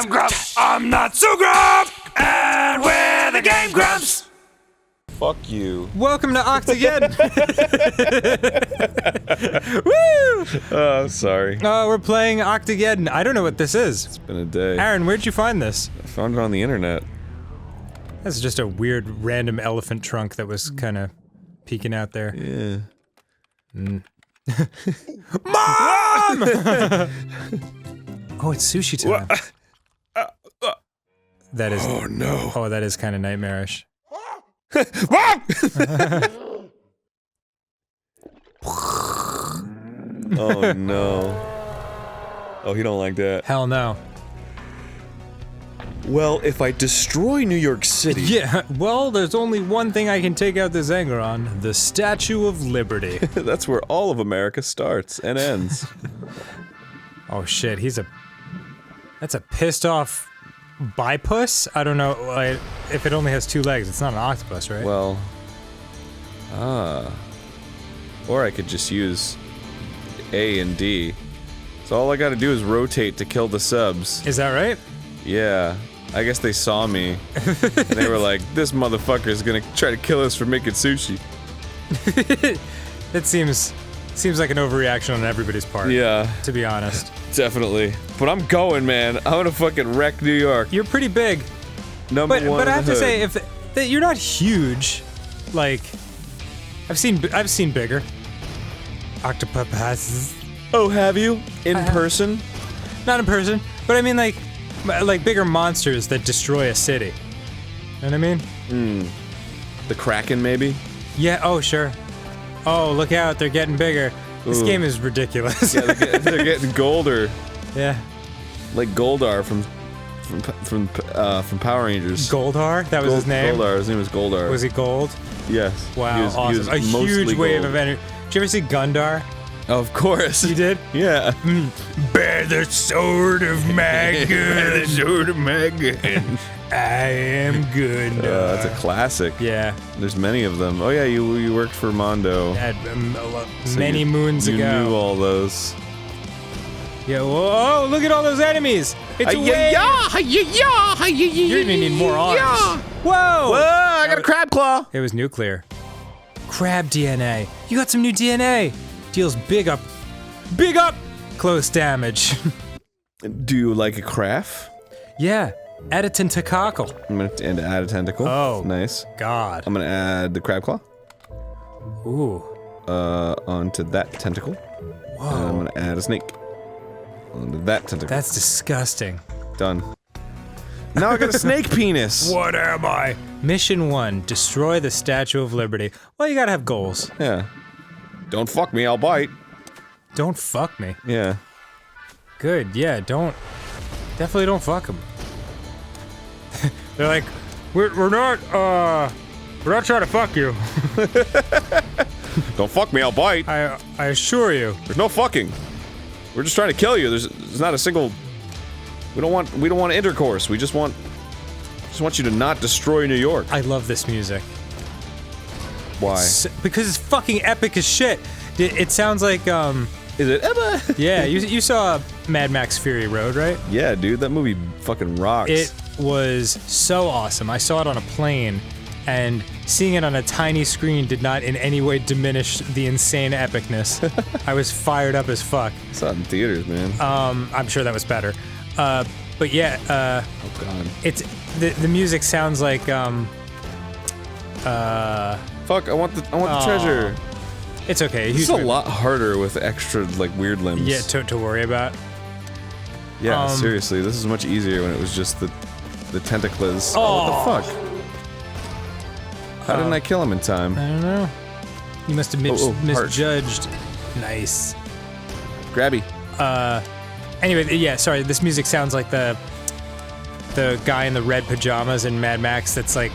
I'm Grumps. I'm not so Grump. And we're the GameGrumps. Fuck you. Welcome to Octogeddon. Woo! Oh, sorry. We're playing Octogeddon. I don't know what this is. It's been a day. Arin, where'd you find this? I found it on the internet. That's just a weird random elephant trunk that was kind of peeking out there. Yeah. Mom! Oh, it's sushi time. That is. Oh no. Oh, that is kind of nightmarish. Oh no. Oh, he don't like that. Hell no. Well, if I destroy New York City... Yeah, well, there's only one thing I can take out this anger on. The Statue of Liberty. That's where all of America starts and ends. Oh shit, that's a pissed off bipus? I don't know, if it only has 2 legs, it's not an octopus, right? Well... Or I could just use A and D. So all I gotta do is rotate to kill the subs. Is that right? Yeah. I guess they saw me. And they were like, this motherfucker is gonna try to kill us for making sushi. That seems like an overreaction on everybody's part. Yeah. To be honest. Definitely. But I'm going, man. I'm gonna fucking wreck New York. You're pretty big. Number one But I in have the to say, hood. that you're not huge. Like, I've seen bigger octopuses. Oh, have you? In person? Not in person, but I mean like bigger monsters that destroy a city. You know what I mean? The Kraken, maybe? Yeah, oh sure. Oh, look out, they're getting bigger. This Ooh. game is ridiculous. Yeah, they're getting golder. Yeah. Like Goldar from Power Rangers. Goldar? That was his name? Goldar. His name was Goldar. Was he gold? Yes. Wow, He was awesome. A mostly huge wave gold. of energy. Did you ever see Gundar? Of course. You did? Yeah. Bear the sword of Magun. Bear the sword of Magun. I am Gundar. That's a classic. Yeah. There's many of them. Oh yeah, you worked for Mondo. So Many moons you ago. knew all those. Yeah, whoa, look at all those enemies! It's a wave! You're gonna need more arms. Whoa! Whoa, I got a crab claw! It was nuclear. Crab DNA. You got some new DNA! Deals big up, close damage. Do you like a craft? Yeah, add a tentacle. I'm gonna add a tentacle. Oh. Nice. God. I'm gonna add the crab claw. Ooh. Onto that tentacle. Whoa. And I'm gonna add a snake. Onto that tentacle. That's disgusting. Done. Now I got a snake penis! What am I? Mission 1, destroy the Statue of Liberty. Well, you gotta have goals. Yeah. Don't fuck me, I'll bite. Don't fuck me. Yeah. Good, yeah, definitely don't fuck them. They're like, we're not trying to fuck you. Don't fuck me, I'll bite. I assure you. There's no fucking. We're just trying to kill you. There's not a single. We don't want intercourse. We just want you to not destroy New York. I love this music. Why? Because it's fucking epic as shit. It sounds like, Is it Emma? yeah, you saw Mad Max Fury Road, right? Yeah, dude, that movie fucking rocks. It was so awesome. I saw it on a plane, and seeing it on a tiny screen did not in any way diminish the insane epicness. I was fired up as fuck. I saw it in theaters, man. I'm sure that was better. But yeah, oh god. it's the music sounds like Fuck! I want the treasure. It's okay. This is a lot harder with extra like weird limbs. Yeah, to worry about. Yeah, seriously, this is much easier when it was just the tentacles. Oh. What the fuck? How didn't I kill him in time? I don't know. You must have heart. misjudged. Nice. Grabby. Anyway, yeah, sorry, this music sounds like the guy in the red pajamas in Mad Max that's like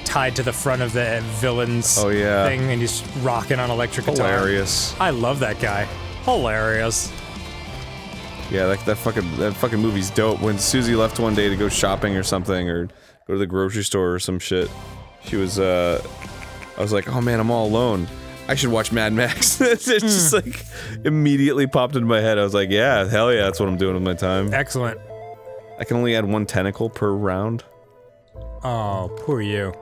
tied to the front of the villain's thing and he's rocking on electric guitar. Hilarious. I love that guy. Hilarious. Yeah, that fucking movie's dope. When Susie left one day to go shopping or something, or go to the grocery store or some shit, she was, I was like, oh man, I'm all alone. I should watch Mad Max. It just like immediately popped into my head. I was like, yeah, hell yeah, that's what I'm doing with my time. Excellent. I can only add 1 tentacle per round. Oh, poor you.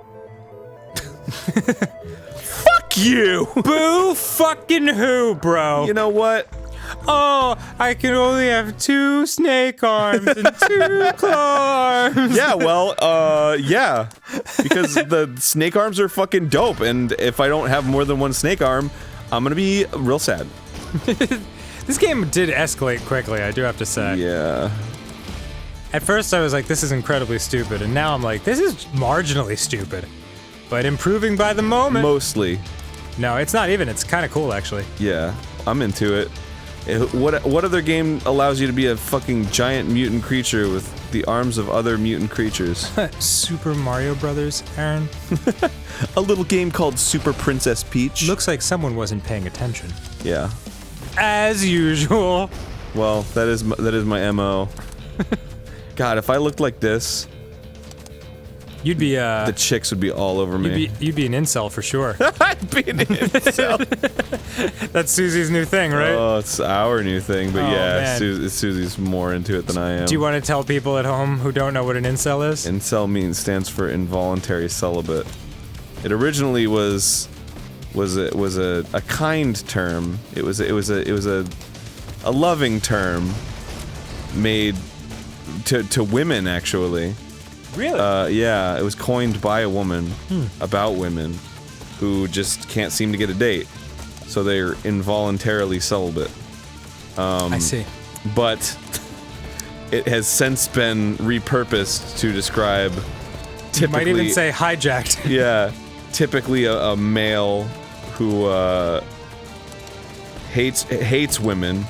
Fuck you! Boo fucking who, bro? You know what? Oh, I can only have 2 snake arms and 2 claw arms. Yeah, well, yeah. Because the snake arms are fucking dope, and if I don't have more than 1 snake arm, I'm gonna be real sad. This game did escalate quickly, I do have to say. Yeah. At first I was like, this is incredibly stupid, and now I'm like, this is marginally stupid. But improving by the moment. Mostly. No, it's not even, it's kinda cool, actually. Yeah, I'm into it. What other game allows you to be a fucking giant mutant creature with the arms of other mutant creatures? Super Mario Brothers, Aaron? A little game called Super Princess Peach. Looks like someone wasn't paying attention. Yeah. As usual. Well, that is my MO. God, if I looked like this, you'd be the chicks would be all over me. You'd be an incel for sure. I'd be an incel. That's Susie's new thing, right? Oh, it's our new thing, but oh, yeah, Susie's more into it than I am. Do you want to tell people at home who don't know what an incel is? Incel stands for involuntary celibate. It originally was a kind term. It was a loving term made to women, actually. Really? Yeah, it was coined by a woman about women who just can't seem to get a date, so they're involuntarily celibate. I see. But it has since been repurposed to describe typically. You might even say hijacked. Yeah, typically a male who hates women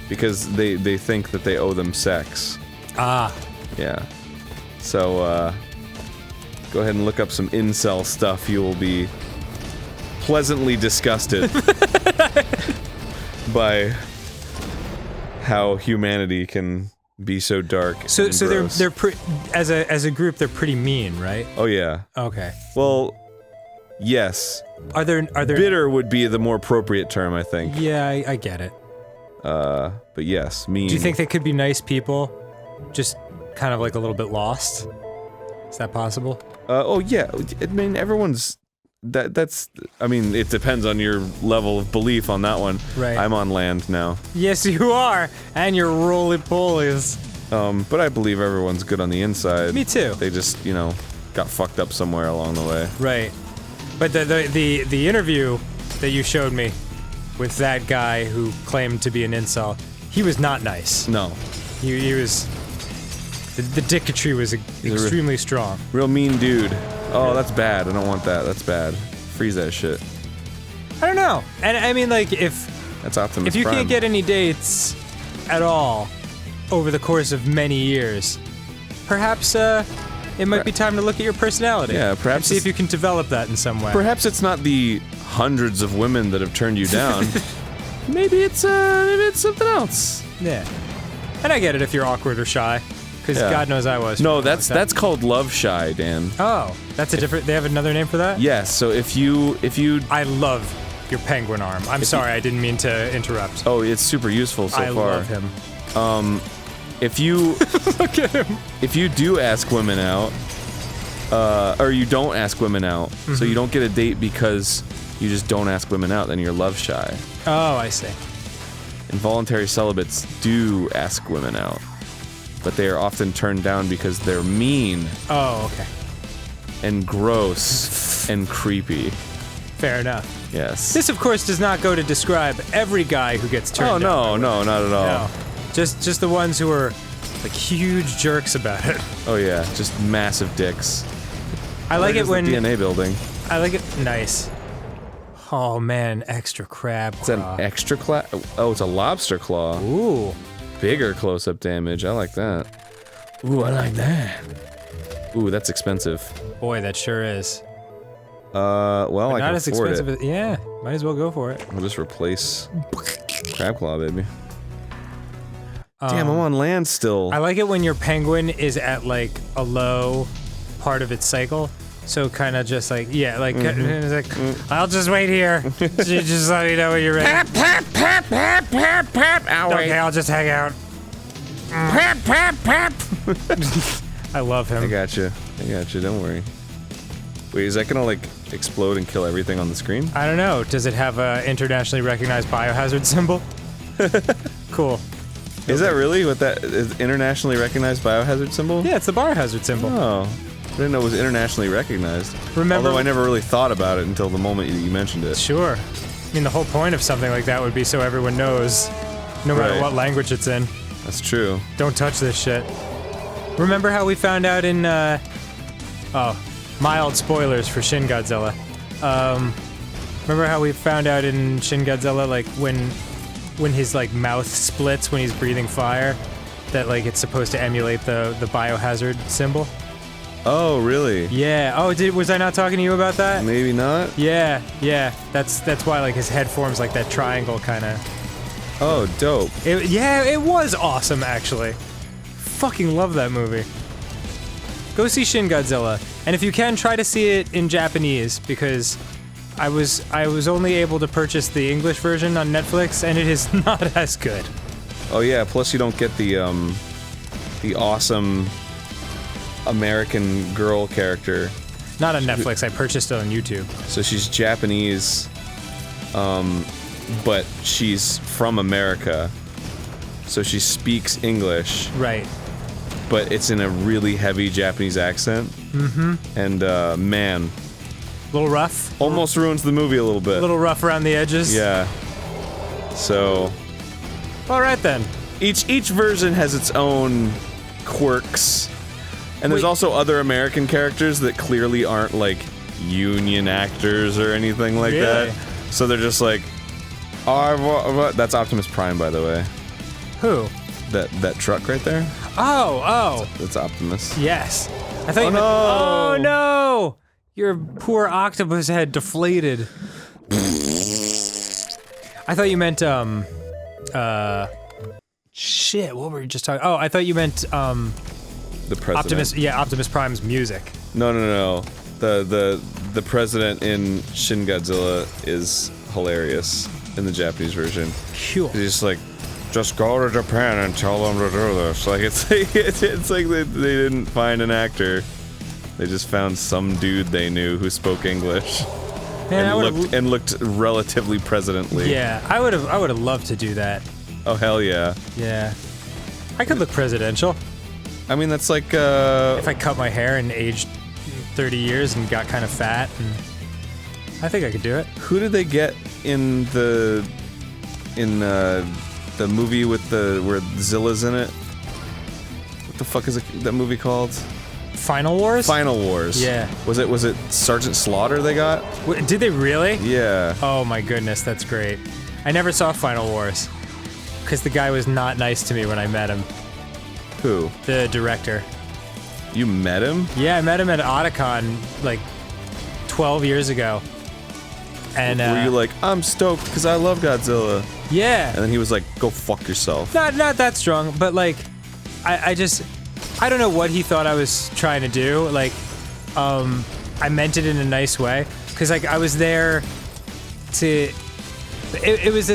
because they think that they owe them sex. Ah. Yeah. So, go ahead and look up some incel stuff. You will be pleasantly disgusted by how humanity can be so dark. So gross. they're as a group they're pretty mean, right? Oh yeah. Okay. Well, yes. Are there bitter would be the more appropriate term, I think. Yeah, I get it. But yes, mean. Do you think they could be nice people, just kind of like a little bit lost? Is that possible? Oh yeah. I mean, everyone's. That's. I mean, it depends on your level of belief on that one. Right. I'm on land now. Yes, you are, and you're roly-polies. But I believe everyone's good on the inside. Me too. They just, you know, got fucked up somewhere along the way. Right. But the interview that you showed me with that guy who claimed to be an incel, he was not nice. No. He was. The dicketry was extremely strong. Real mean dude. Oh, that's bad. I don't want that. That's bad. Freeze that shit. I don't know. And I mean, like, if Optimus if you Prime. can't get any dates at all over the course of many years, perhaps it might be time to look at your personality. Yeah, perhaps and see if you can develop that in some way. Perhaps it's not the hundreds of women that have turned you down. maybe it's something else. Yeah. And I get it if you're awkward or shy. Because God knows I was. No, that's called love shy, Dan. Oh, that's a different. They have another name for that? Yes. So if you. I love your penguin arm. I'm sorry, I didn't mean to interrupt. Oh, it's super useful so I far. love him. If you. Look at him. If you do ask women out, or you don't ask women out, so you don't get a date because you just don't ask women out, then you're love shy. Oh, I see. Involuntary celibates do ask women out, but they are often turned down because they're mean. Oh, okay. And gross and creepy. Fair enough. Yes. This, of course, does not go to describe every guy who gets turned down. Oh, no, not at all. No. Just the ones who are, like, huge jerks about it. Oh, yeah. Just massive dicks. I like it when... DNA building. I like it... Nice. Oh, man. Extra crab claw. It's an extra claw? Oh, it's a lobster claw. Ooh. Bigger close-up damage. I like that. Ooh, I like that. Ooh, that's expensive. Boy, that sure is. Well, but I not can as afford expensive it. Yeah, might as well go for it. I'll just replace crab claw, baby. Damn, I'm on land still. I like it when your penguin is at, like, a low part of its cycle. So kind of just like, yeah, like, it's like I'll just wait here. Just let me know when you're ready. Pap. Okay, I'll just hang out. Pap, pap, pap. I love him. I got you. Don't worry. Wait, is that gonna like explode and kill everything on the screen? I don't know. Does it have a internationally recognized biohazard symbol? Cool. Is that really what that is? Internationally recognized biohazard symbol? Yeah, it's the biohazard symbol. Oh, I didn't know it was internationally recognized. Remember? Although I never really thought about it until the moment you mentioned it. Sure. I mean, the whole point of something like that would be so everyone knows, no matter what language it's in. That's true. Don't touch this shit. Remember how we found out in, mild spoilers for Shin Godzilla. Remember how we found out in Shin Godzilla, like, when his, like, mouth splits when he's breathing fire, that, like, it's supposed to emulate the biohazard symbol? Oh, really? Yeah. Oh, was I not talking to you about that? Maybe not? Yeah. That's why, like, his head forms like that triangle, kinda. Oh, dope. It was awesome, actually. Fucking love that movie. Go see Shin Godzilla, and if you can, try to see it in Japanese, because I was only able to purchase the English version on Netflix, and it is not as good. Oh yeah, plus you don't get the awesome American girl character. Not on Netflix, I purchased it on YouTube. So she's Japanese, but she's from America, so she speaks English. Right. But it's in a really heavy Japanese accent. Mm-hmm. And, man. A little rough? Almost ruins the movie a little bit. A little rough around the edges? Yeah. So... Alright then. Each version has its own quirks. And there's also other American characters that clearly aren't, like, union actors or anything like that. So they're just like... That's Optimus Prime, by the way. Who? That truck right there? Oh! That's Optimus. Yes. I thought Oh no! Your poor octopus head deflated. I thought you meant, shit, what were you just talking? Oh, I thought you meant, the president. Optimus Prime's music. No. The president in Shin Godzilla is hilarious in the Japanese version. Cool. He's just like, just go to Japan and tell them to do this. Like, it's like they didn't find an actor. They just found some dude they knew who spoke English. Man, and looked relatively presidently. Yeah, I would have loved to do that. Oh hell yeah. Yeah. I could look presidential. I mean, that's like if I cut my hair and aged 30 years and got kind of fat, and I think I could do it. Who did they get in the movie with where Zilla's in it? What the fuck is that movie called? Final Wars? Final Wars. Yeah. Was it Sergeant Slaughter they got? Did they really? Yeah. Oh my goodness, that's great. I never saw Final Wars, because the guy was not nice to me when I met him. Who? The director. You met him? Yeah, I met him at Otakon, like, 12 years ago. And, were you like, I'm stoked because I love Godzilla? Yeah. And then he was like, go fuck yourself. Not that strong, but like, I don't know what he thought I was trying to do. Like, I meant it in a nice way. Because, like, I was there to... It was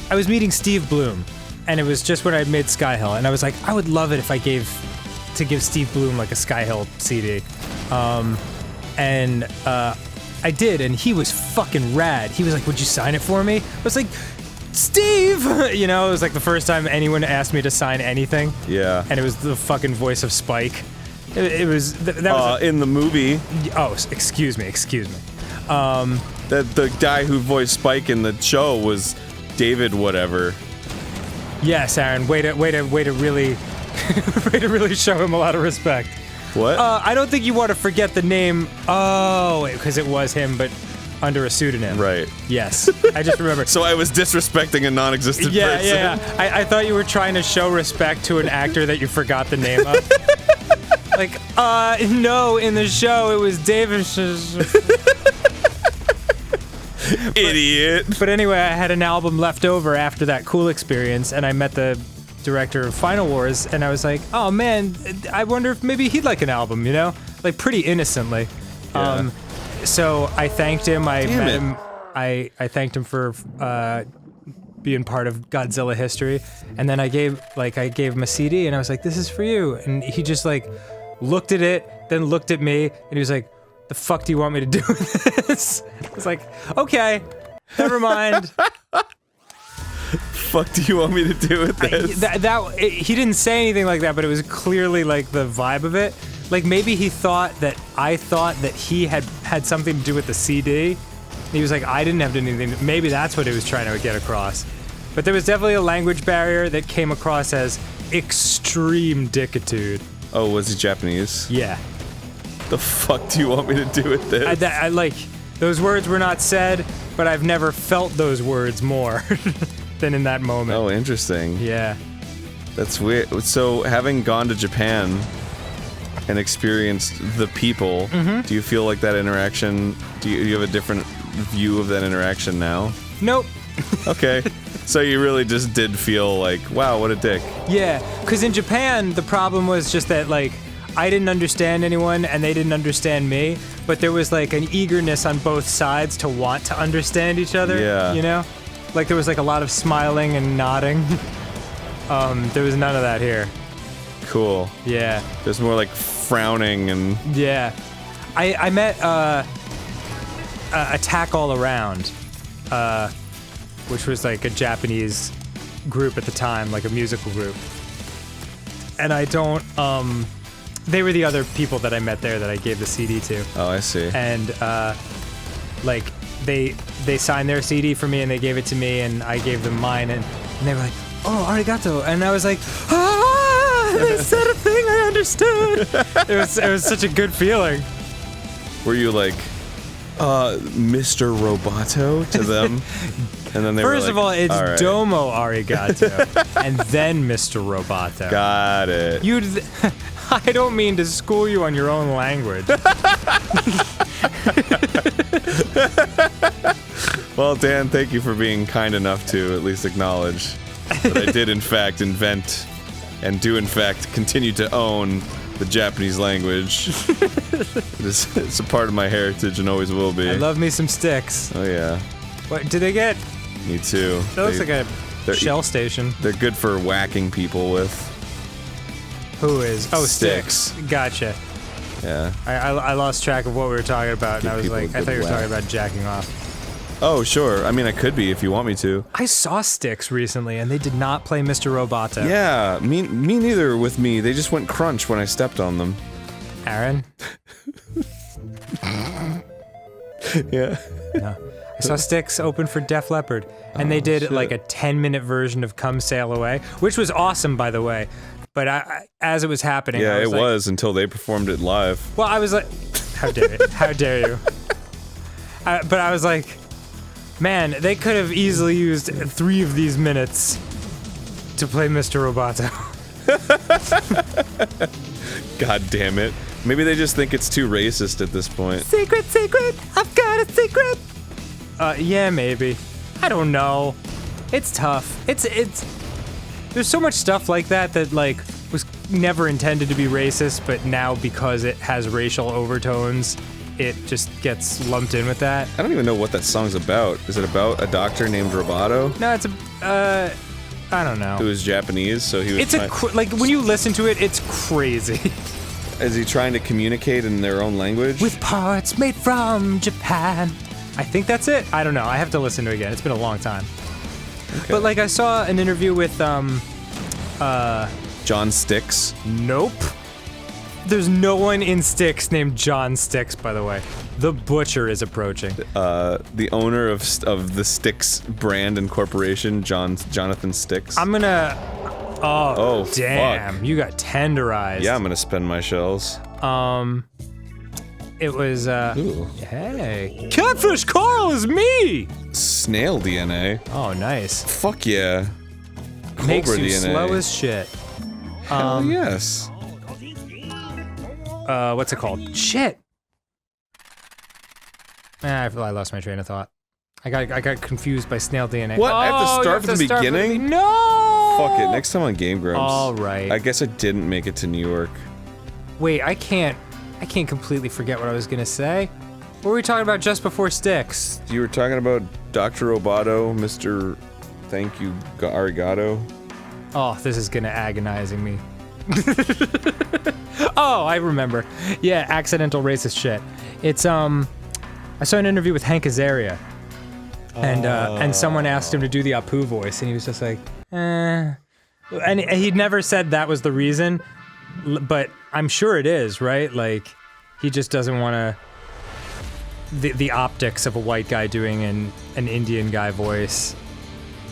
I was meeting Steve Bloom. And it was just when I made Skyhill. And I was like, I would love it if I give Steve Bloom, like, a Skyhill CD. I did, and he was fucking rad. He was like, would you sign it for me? I was like, Steve! You know, it was like the first time anyone asked me to sign anything. Yeah. And it was the fucking voice of Spike. It was... That was in the movie. Oh, excuse me. The guy who voiced Spike in the show was David whatever. Yes, Arin. Way to really... way to really show him a lot of respect. What? I don't think you want to forget the name. Oh, because it was him, but under a pseudonym. Right. Yes. I just remember. So I was disrespecting a non-existent person. Yeah. I thought you were trying to show respect to an actor that you forgot the name of. Like, no, in the show it was David. Idiot. But anyway, I had an album left over after that cool experience, and I met the director of Final Wars, and I was like, oh man, I wonder if maybe he'd like an album, you know? Like, pretty innocently. Yeah. So I thanked him, I met him, I thanked him for being part of Godzilla history. And then I gave him a CD, and I was like, "This is for you." And he just like looked at it, then looked at me, and he was like, "The fuck do you want me to do with this?" I was like, "Okay, never mind." Fuck do you want me to do with this? He didn't say anything like that, but it was clearly like the vibe of it. Like maybe he thought that I thought that he had something to do with the CD. He was like, I didn't have anything. Maybe that's what he was trying to get across. But there was definitely a language barrier that came across as extreme dickitude. Oh, was he Japanese? Yeah. The fuck do you want me to do with this? I like, those words were not said, but I've never felt those words more than in that moment. Oh, interesting. Yeah. That's weird. So, having gone to Japan and experienced the people, do you feel like that interaction, do you have a different view of that interaction now? Nope. Okay. So you really just did feel like, wow, what a dick. Yeah, because in Japan, the problem was just that, like, I didn't understand anyone and they didn't understand me, but there was, like, an eagerness on both sides to want to understand each other, you know? Like, there was, like, a lot of smiling and nodding. There was none of that here. Cool. Yeah. There's more, like, frowning and... Yeah. I met, Attack All Around, which was like a Japanese group at the time, like a musical group. And I don't, they were the other people that I met there that I gave the CD to. Oh, I see. And, like, they signed their CD for me and they gave it to me and I gave them mine and they were like, "Oh, arigato." And I was like, "Ah, they said a thing I understood." It was such a good feeling. Were you like, Mr. Roboto to them? And then they were like, First of all, it's right. Domo arigato, and then Mr. Roboto. Got it. I don't mean to school you on your own language. Well, Dan, thank you for being kind enough to at least acknowledge that I did in fact invent and do in fact continue to own the Japanese language. It's a part of my heritage and always will be. I love me some Styx. Oh yeah. What did they get? Me too. That looks like a shell station. They're good for whacking people with. Who is? Oh, Styx. Styx. Gotcha. Yeah. I lost track of what we were talking about, and I was like, I thought you were talking about jacking off. Oh, sure. I mean, I could be if you want me to. I saw Styx recently, and they did not play Mr. Roboto. Yeah, me neither with me. They just went crunch when I stepped on them. Arin? Yeah. No. I saw Styx open for Def Leppard, and they did like a 10-minute version of Come Sail Away, which was awesome, by the way. But as it was happening, yeah, I was it was until they performed it live. Well, I was like, how dare you? How dare you? But I was like, man, they could have easily used 3 of these minutes to play Mr. Roboto. God damn it. Maybe they just think it's too racist at this point. Secret, secret, I've got a secret. Yeah, maybe. I don't know. It's tough. It's there's so much stuff like that like was never intended to be racist, but now because it has racial overtones, it just gets lumped in with that. I don't even know what that song's about. Is it about a doctor named Roboto? No, it's I don't know. Who is Japanese, so he was like when you listen to it, it's crazy. Is he trying to communicate in their own language? With parts made from Japan. I think that's it. I don't know. I have to listen to it again. It's been a long time. Okay. But like I saw an interview with John Styx? Nope. There's no one in Styx named John Styx, by the way. The Butcher is approaching. The owner of the Styx brand and corporation, Jonathan Styx. I'm gonna... Oh, damn. Fuck. You got tenderized. Yeah, I'm gonna spend my shells. It was, Ooh. Hey. Catfish Carl is me! Snail DNA. Oh, nice. Fuck yeah. Cobra Makes you DNA. slow as shit. Hell yes. What's it called? Shit! I lost my train of thought. I got confused by snail DNA. What? I have to start from the beginning? No! Fuck it, next time on GameGrumps. Alright. I guess I didn't make it to New York. Wait, I can't completely forget what I was gonna say. What were we talking about just before Styx? You were talking about Dr. Roboto, Mr. Thank you, arigato. Oh, this is gonna agonizing me. Oh, I remember. Yeah, accidental racist shit. It's I saw an interview with Hank Azaria, and someone asked him to do the Apu voice, and he was just like, and he'd never said that was the reason, but I'm sure it is, right? Like, he just doesn't want to. The optics of a white guy doing an Indian guy voice,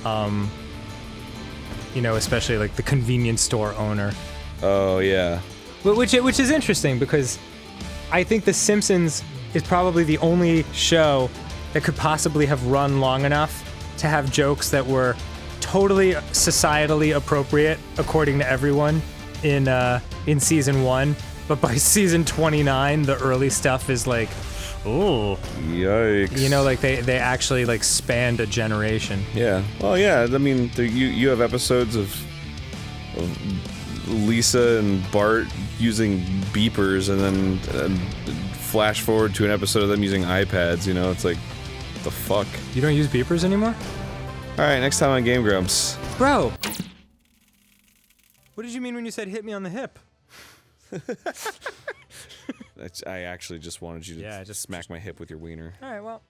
you know, especially like the convenience store owner. Oh yeah. Which is interesting because I think The Simpsons is probably the only show that could possibly have run long enough to have jokes that were totally societally appropriate according to everyone in season 1, but by season 29 the early stuff is like, oh, yikes. You know, like they actually like spanned a generation. Yeah. Well, yeah. I mean, you have episodes of Lisa and Bart using beepers, and then flash forward to an episode of them using iPads. You know, it's like, what the fuck? You don't use beepers anymore? All right, next time on Game Grumps. Bro, what did you mean when you said hit me on the hip? I actually just wanted you to just smack my hip with your wiener. All right, well.